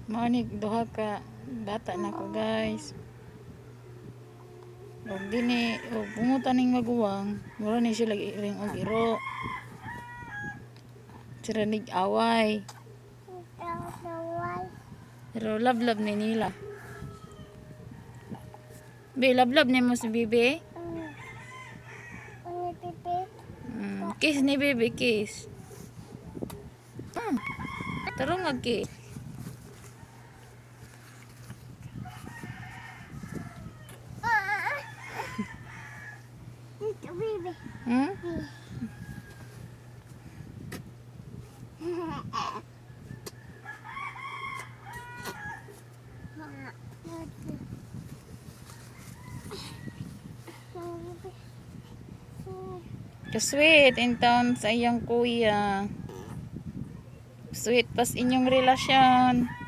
Manik duha ka bata na ko guys. Og dini og pungutan ning maguwang, mura ni sila iring og iro. Sila away. Pero love ni nila. Be love ni mo si Bibi. Kiss ni Bibi, kiss. Tarong nga kiss. Hmm? Kasweet in town sa iyong kuya. Sweet pas inyong relasyon.